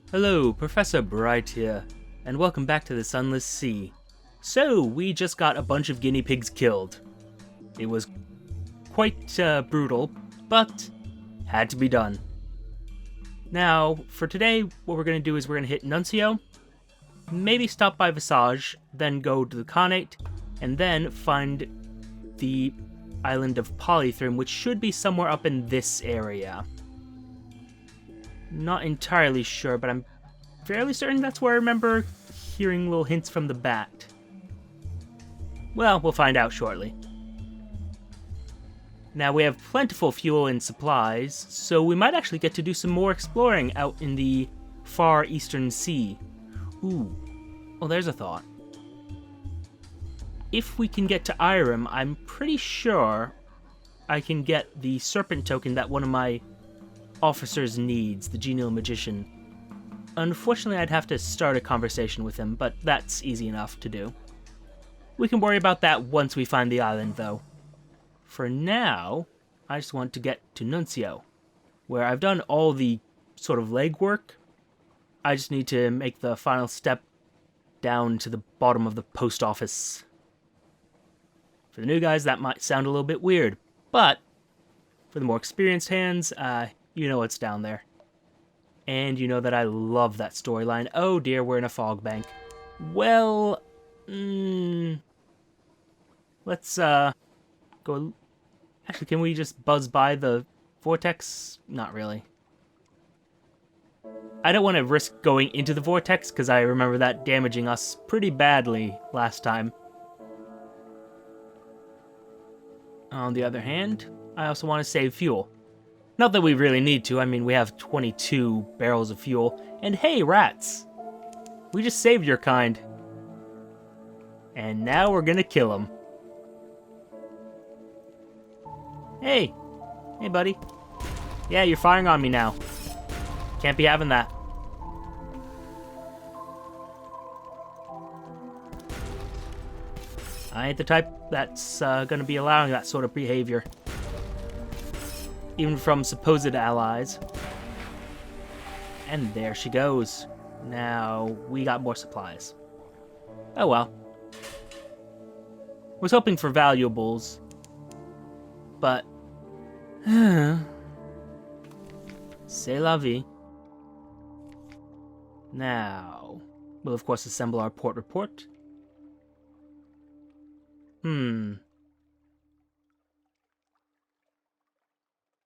Hello, Professor Bright here, and welcome back to the Sunless Sea. So, we just got a bunch of guinea pigs killed. It was quite brutal, but had to be done. Now, for today, what we're going to do is we're going to hit Nuncio, maybe stop by Visage, then go to the Khanate, and then find the island of Polythreme, which should be somewhere up in this area. Not entirely sure, but I'm fairly certain that's where I remember hearing little hints from the bat. Well, we'll find out shortly. Now, we have plentiful fuel and supplies, so we might actually get to do some more exploring out in the far eastern sea. Ooh, well, there's a thought. If we can get to Irem, I'm pretty sure I can get the serpent token that one of my officers needs, the genial magician. Unfortunately, I'd have to start a conversation with him, but that's easy enough to do. We can worry about that once we find the island, though. For now, I just want to get to Nuncio, where I've done all the sort of legwork. I just need to make the final step down to the bottom of the post office. For the new guys, that might sound a little bit weird, but for the more experienced hands, you know what's down there. And you know that I love that storyline. Oh dear, we're in a fog bank. Well, let's go. Actually, can we just buzz by the vortex? Not really. I don't want to risk going into the vortex because I remember that damaging us pretty badly last time. On the other hand, I also want to save fuel. Not that we really need to, I mean, we have 22 barrels of fuel. And hey, rats! We just saved your kind. And now we're gonna kill them. Hey! Hey, buddy. Yeah, you're firing on me now. Can't be having that. I ain't the type that's gonna be allowing that sort of behavior. Even from supposed allies. And there she goes. Now, we got more supplies. Oh well. Was hoping for valuables, but... C'est la vie. Now, we'll of course assemble our port report.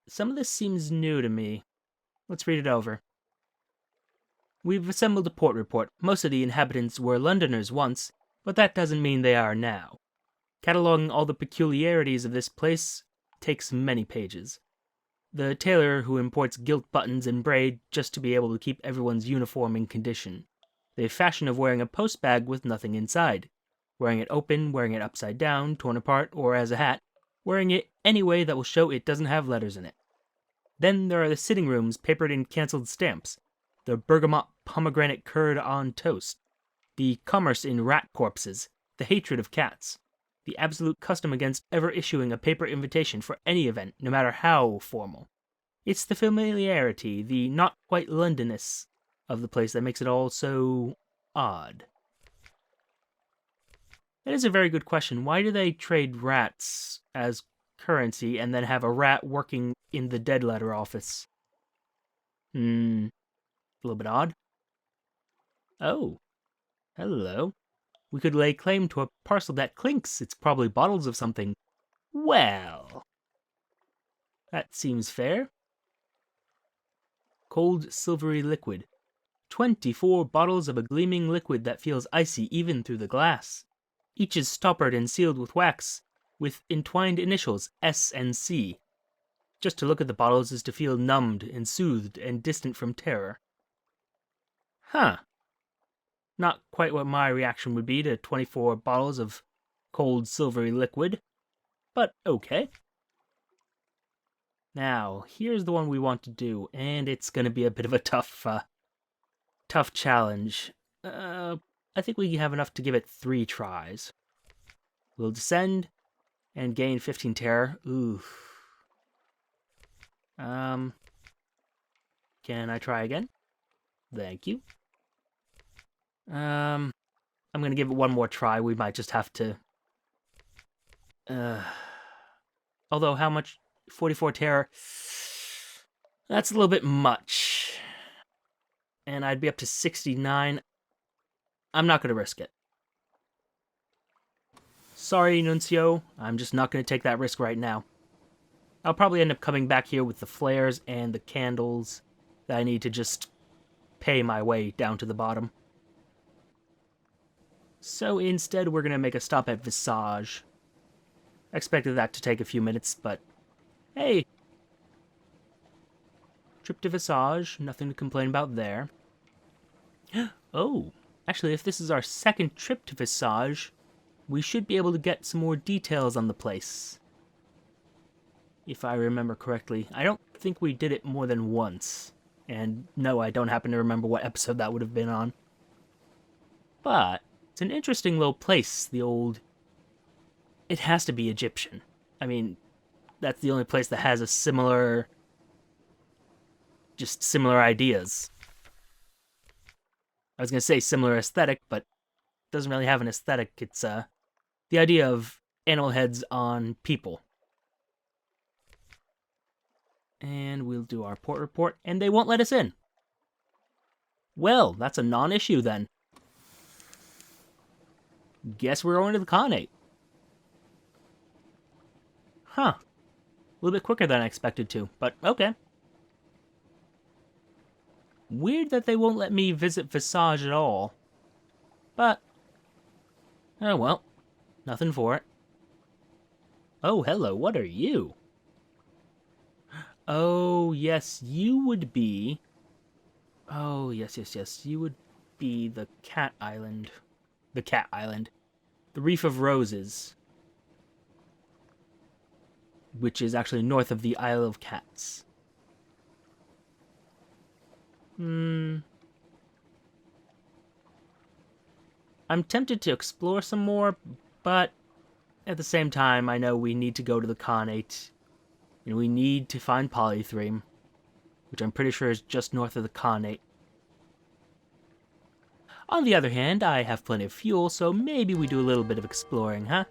Some of this seems new to me. Let's read it over. We've assembled a port report. Most of the inhabitants were Londoners once, but that doesn't mean they are now. Cataloging all the peculiarities of this place takes many pages. The tailor who imports gilt buttons and braid just to be able to keep everyone's uniform in condition. The fashion of wearing a post bag with nothing inside. Wearing it open, wearing it upside down, torn apart, or as a hat. Wearing it any way that will show it doesn't have letters in it. Then there are the sitting rooms papered in cancelled stamps, the bergamot pomegranate curd on toast, the commerce in rat corpses, the hatred of cats, the absolute custom against ever issuing a paper invitation for any event, no matter how formal. It's the familiarity, the not quite Londonness of the place that makes it all so odd. That is a very good question. Why do they trade rats as currency and then have a rat working in the dead letter office? A little bit odd. Oh, hello. We could lay claim to a parcel that clinks. It's probably bottles of something. Well, that seems fair. Cold silvery liquid. 24 bottles of a gleaming liquid that feels icy even through the glass. Each is stoppered and sealed with wax, with entwined initials S and C. Just to look at the bottles is to feel numbed and soothed and distant from terror. Huh. Not quite what my reaction would be to 24 bottles of cold silvery liquid, but okay. Now, here's the one we want to do, and it's going to be a bit of a tough challenge. I think we have enough to give it 3 tries. We'll descend and gain 15 terror. Ooh. Can I try again? Thank you. I'm gonna give it one more try. We might just have to... Although, how much? 44 terror. That's a little bit much. And I'd be up to 69. I'm not gonna risk it. Sorry, Nuncio. I'm just not gonna take that risk right now. I'll probably end up coming back here with the flares and the candles that I need to just pay my way down to the bottom. So instead, we're going to make a stop at Visage. I expected that to take a few minutes, but hey. Trip to Visage, nothing to complain about there. Oh, actually, if this is our second trip to Visage, we should be able to get some more details on the place. If I remember correctly. I don't think we did it more than once. And no, I don't happen to remember what episode that would have been on. But it's an interesting little place, the old... It has to be Egyptian. I mean, that's the only place that has a similar... just similar ideas. I was going to say similar aesthetic, but it doesn't really have an aesthetic. It's the idea of animal heads on people. And we'll do our port report, and they won't let us in. Well, that's a non-issue then. Guess we're going to the Khanate. Huh. A little bit quicker than I expected to, but okay. Weird that they won't let me visit Visage at all. But, oh well. Nothing for it. Oh, hello, what are you? Oh, yes, you would be... Oh, yes, you would be the Cat Island. The Cat Island. The Reef of Roses. Which is actually north of the Isle of Cats. I'm tempted to explore some more, but at the same time, I know we need to go to the Khanate. And we need to find Polythreme, which I'm pretty sure is just north of the Khanate. On the other hand, I have plenty of fuel, so maybe we do a little bit of exploring, huh?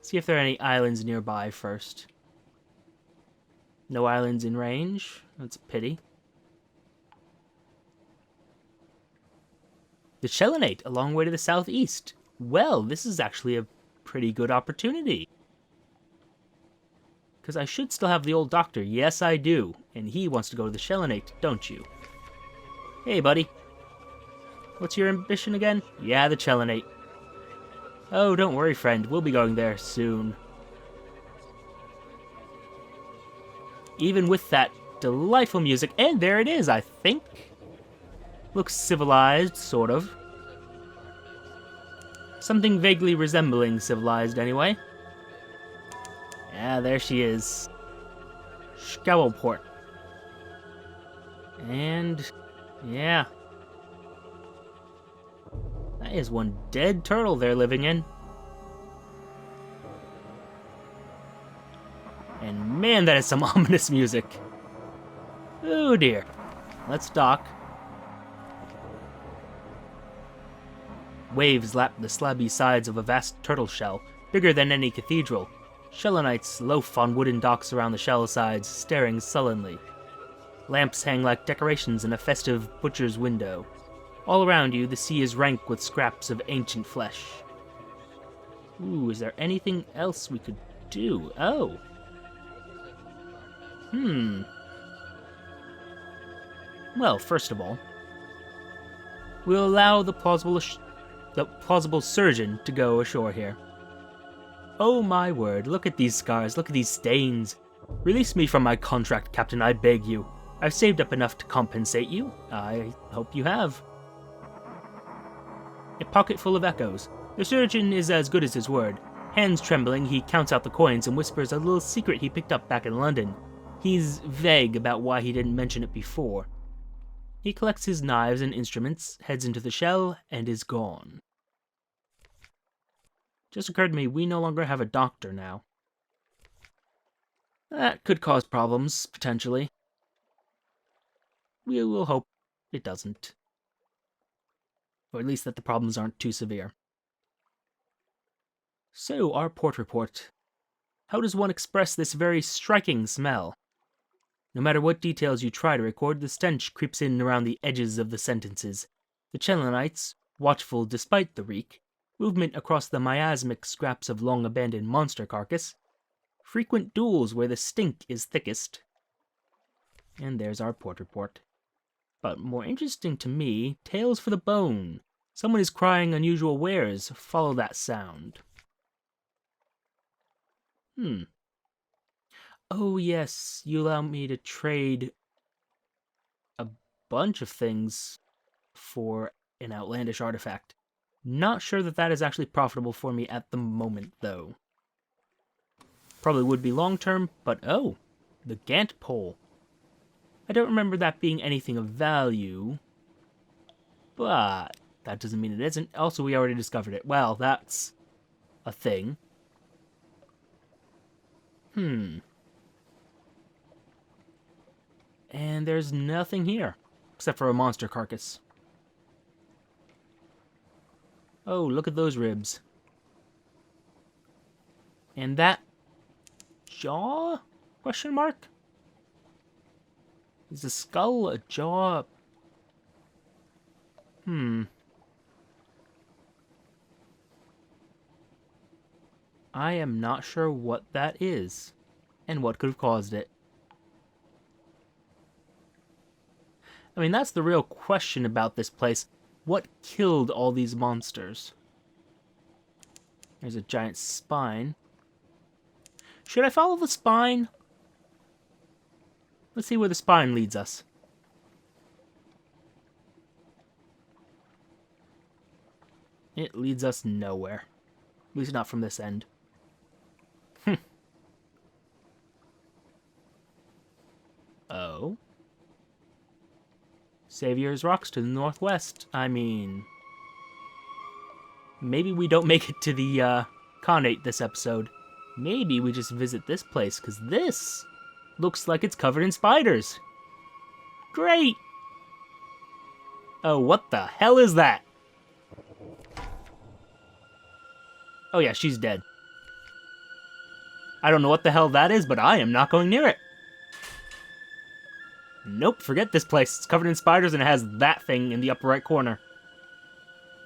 See if there are any islands nearby first. No islands in range? That's a pity. The Chelinate, a long way to the southeast. Well, this is actually a pretty good opportunity. Because I should still have the old doctor. Yes, I do. And he wants to go to the Chelinate, don't you? Hey, buddy. What's your ambition again? Yeah, the Chelinate. Oh, don't worry, friend. We'll be going there soon. Even with that delightful music. And there it is, I think. Looks civilized, sort of. Something vaguely resembling civilized, anyway. Yeah, there she is. Skowelport. And, yeah. That is one dead turtle they're living in. And man, that is some ominous music. Oh dear. Let's dock. Waves lap the slabby sides of a vast turtle shell, bigger than any cathedral. Shellonites loaf on wooden docks around the shell sides, staring sullenly. Lamps hang like decorations in a festive butcher's window. All around you, the sea is rank with scraps of ancient flesh. Ooh, is there anything else we could do? Oh. Well, first of all, we'll allow the plausible surgeon to go ashore here. Oh my word, look at these scars, look at these stains. Release me from my contract, Captain, I beg you. I've saved up enough to compensate you. I hope you have. A pocket full of echoes. The surgeon is as good as his word. Hands trembling, he counts out the coins and whispers a little secret he picked up back in London. He's vague about why he didn't mention it before. He collects his knives and instruments, heads into the shell, and is gone. Just occurred to me, we no longer have a doctor now. That could cause problems, potentially. We will hope it doesn't. Or at least that the problems aren't too severe. So, our port report. How does one express this very striking smell? No matter what details you try to record, the stench creeps in around the edges of the sentences. The Chelonites, watchful despite the reek, movement across the miasmic scraps of long-abandoned monster carcass, frequent duels where the stink is thickest. And there's our port report. But more interesting to me, tales for the bone. Someone is crying unusual wares. Follow that sound. Oh yes, you allow me to trade a bunch of things for an outlandish artifact. Not sure that that is actually profitable for me at the moment, though. Probably would be long term, but oh, the Gantt pole. I don't remember that being anything of value, but that doesn't mean it isn't. Also, we already discovered it. Well, that's a thing. And there's nothing here, except for a monster carcass. Oh, look at those ribs. And that jaw? Question mark? Is the skull a jaw? I am not sure what that is, and what could have caused it. I mean, that's the real question about this place. What killed all these monsters? There's a giant spine. Should I follow the spine? Let's see where the spine leads us. It leads us nowhere. At least not from this end. Oh. Savior's Rocks to the northwest. I mean, maybe we don't make it to the Khanate this episode. Maybe we just visit this place, because this looks like it's covered in spiders. Great! Oh, what the hell is that? Oh yeah, she's dead. I don't know what the hell that is, but I am not going near it. Nope, forget this place. It's covered in spiders and it has that thing in the upper right corner.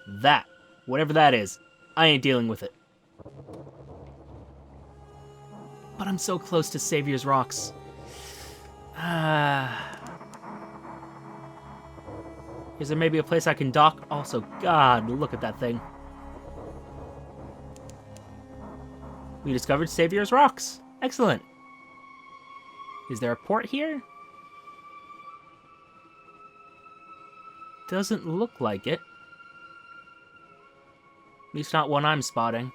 That. Whatever that is. I ain't dealing with it. But I'm so close to Savior's Rocks. Is there maybe a place I can dock? Also, God, look at that thing. We discovered Savior's Rocks. Excellent. Is there a port here? Doesn't look like it. At least not one I'm spotting.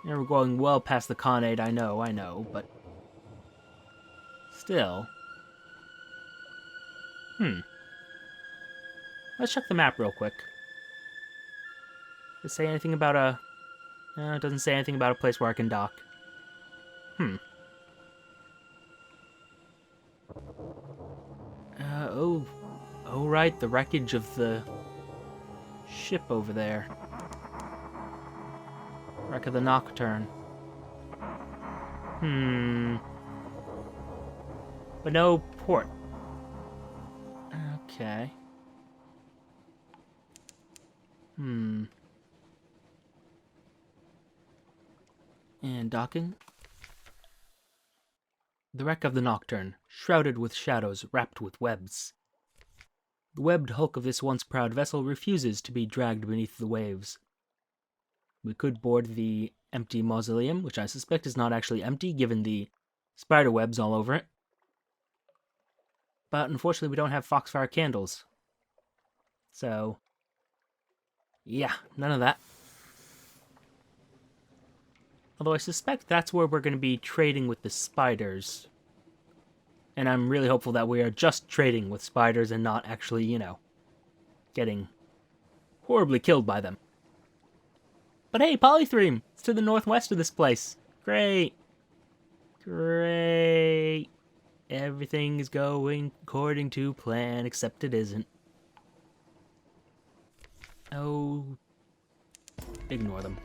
And we're going well past the Khanate, I know, but... Still. Let's check the map real quick. Does it say anything about a... No, it doesn't say anything about a place where I can dock. Oh right, the wreckage of the ship over there. Wreck of the Nocturne. But no port. Okay. And docking? The wreck of the Nocturne, shrouded with shadows, wrapped with webs. The webbed hulk of this once proud vessel refuses to be dragged beneath the waves. We could board the empty mausoleum, which I suspect is not actually empty, given the spider webs all over it. But unfortunately, we don't have foxfire candles. So, yeah, none of that. Although I suspect that's where we're going to be trading with the spiders. And I'm really hopeful that we are just trading with spiders and not actually, you know, getting horribly killed by them. But hey, Polythreme! It's to the northwest of this place. Great. Great. Everything is going according to plan, except it isn't. Oh, ignore them.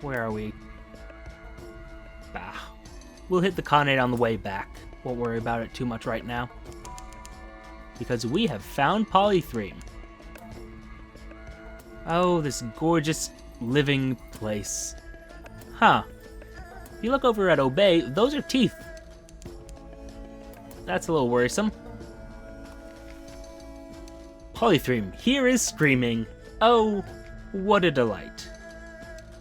Where are we? Bah. We'll hit the Khanate on the way back. Won't worry about it too much right now. Because we have found Polythreme. Oh, this gorgeous living place. Huh. If you look over at Obey, those are teeth. That's a little worrisome. Polythreme, here is screaming. Oh, what a delight.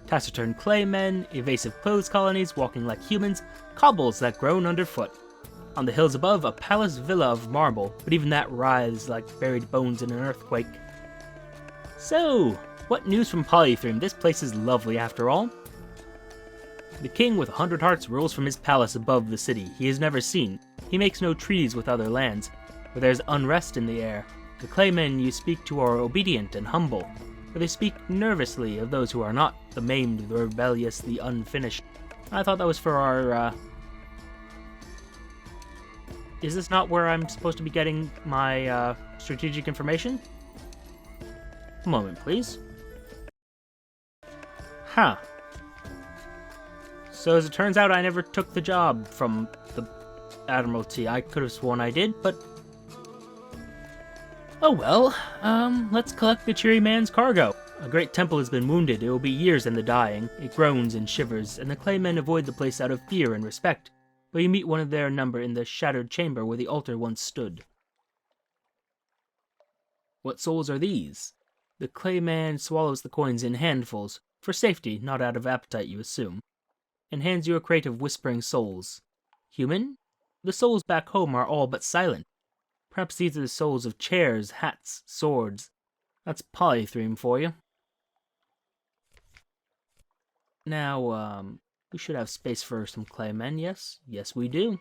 Taciturn claymen, evasive clothes colonies walking like humans, cobbles that groan underfoot. On the hills above, a palace villa of marble, but even that writhes like buried bones in an earthquake. So, what news from Polythreme? This place is lovely after all. The king with 100 hearts rules from his palace above the city he has never seen. He makes no treaties with other lands, but there's unrest in the air. The claymen you speak to are obedient and humble, but they speak nervously of those who are not, the maimed, the rebellious, the unfinished. I thought that was for our, Is this not where I'm supposed to be getting my, strategic information? A moment, please. Huh. So as it turns out, I never took the job from the Admiralty. I could have sworn I did, but... Oh well, let's collect the cheery man's cargo. A great temple has been wounded. It will be years in the dying. It groans and shivers, and the claymen avoid the place out of fear and respect. But you meet one of their number in the shattered chamber where the altar once stood. What souls are these? The clayman swallows the coins in handfuls, for safety, not out of appetite you assume, and hands you a crate of whispering souls. Human? The souls back home are all but silent. Perhaps these are the souls of chairs, hats, swords. That's Polythreme for you. Now, we should have space for some claymen, yes? Yes, we do.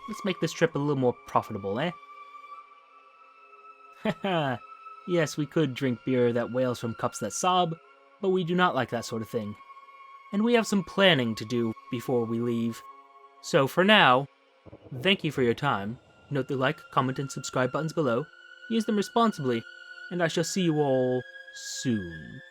Let's make this trip a little more profitable, eh? Haha, yes, we could drink beer that wails from cups that sob, but we do not like that sort of thing. And we have some planning to do before we leave. So for now, thank you for your time. Note the like, comment, and subscribe buttons below. Use them responsibly, and I shall see you all soon.